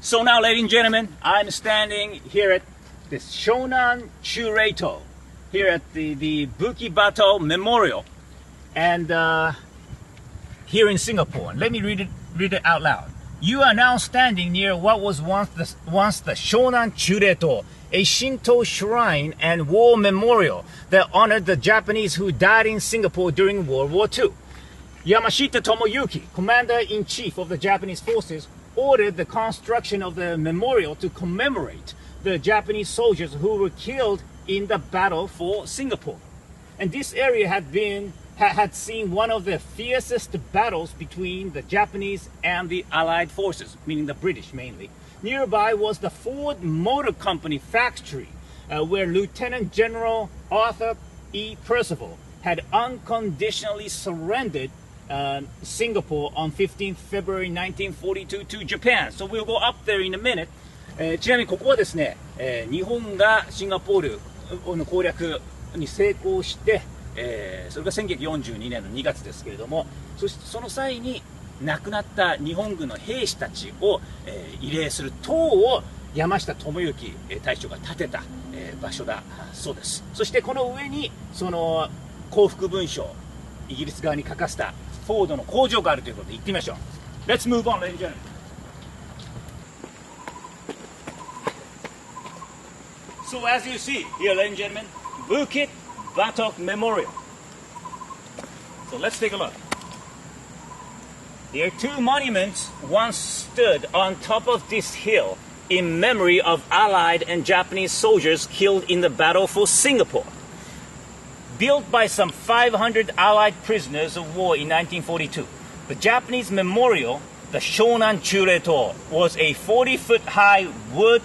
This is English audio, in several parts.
So now, ladies and gentlemen, I'm standing here at the Syonan Chureito, here at the Bukit Batok Memorial, and here in Singapore. Let me read it out loud. You are now standing near what was once the Syonan Chureito, a Shinto shrine and war memorial that honored the Japanese who died in Singapore during World War II. Yamashita Tomoyuki, commander-in-chief of the Japanese forces, ordered the construction of the memorial to commemorate the Japanese soldiers who were killed in the battle for Singapore. And this area had seen one of the fiercest battles between the Japanese and the Allied forces, meaning the British mainly. Nearby was the Ford Motor Company factory, where Lieutenant General Arthur E. Percival had unconditionally surrendered Singapore on 15th February 1942 to Japan. So we'll go up there in a minute. ちなみにここはですね、日本がシンガポールの攻略に成功して、それが1942年の2月ですけれども、そしてその際に亡くなった日本軍の兵士たちを、慰霊する塔を山下智之大将が建てた、場所だそうです。そしてこの上にその降伏文書、イギリス側に書かせたフォードの工場があるということで行ってみましょう。Let's move on, ladies and gentlemen. So as you see here, ladies and gentlemen, Bukit Batok Memorial. So let's take a look. There are two monuments once stood on top of this hill in memory of Allied and Japanese soldiers killed in the battle for Singapore. Built by some 500 Allied prisoners of war in 1942, the Japanese memorial, the Syonan Chureito, was a 40-foot-high wood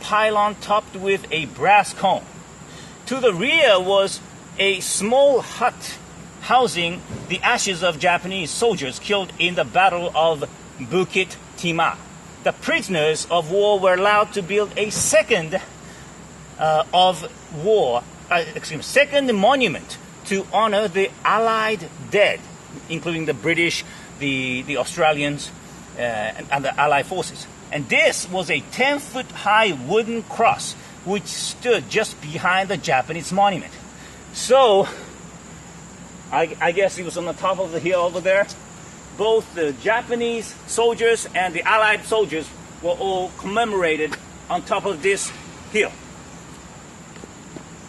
pylon topped with a brass cone. To the rear was a small hut housing the ashes of Japanese soldiers killed in the Battle of Bukit Timah. The prisoners of war were allowed to build a second monument to honor the Allied dead, including the British, the Australians, and the Allied forces. And this was a 10-foot-high wooden cross which stood just behind the Japanese monument. So, I guess it was on the top of the hill over there. Both the Japanese soldiers and the Allied soldiers were all commemorated on top of this hill.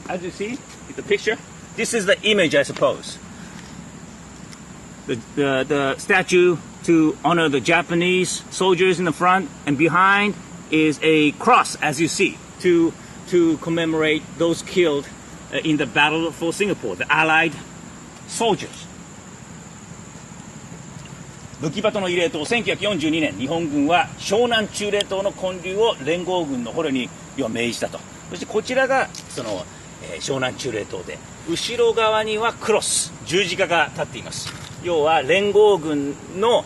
As you see in the picture, this is the image, I suppose. The statue to honor the Japanese soldiers in the front, and behind is a cross, as you see, to commemorate those killed in the battle for Singapore, the Allied soldiers. ブキバトの慰霊塔、1942年、日本軍は湘南中霊塔の建立を連合軍の捕虜に命じたと。そしてこちらがその、湘南中霊塔で、後ろ側にはクロス、十字架が立っています。要は連合軍の、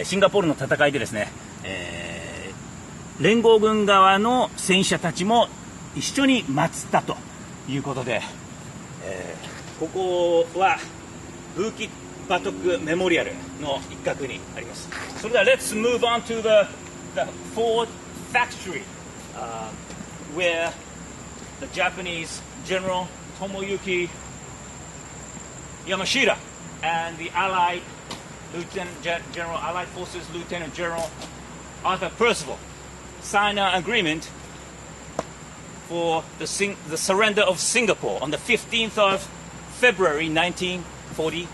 シンガポールの戦いでですね、連合軍側の戦死者たちも一緒に祀ったということで、ここはブーキッバトックメモリアルの一角にあります。それでは Let's move on to the Ford factory、where the Japanese General Tomoyuki Yamashita and the Allied Allied Forces Lieutenant General Arthur Percival signed an agreement for the surrender of Singapore on the 15th of February 1942.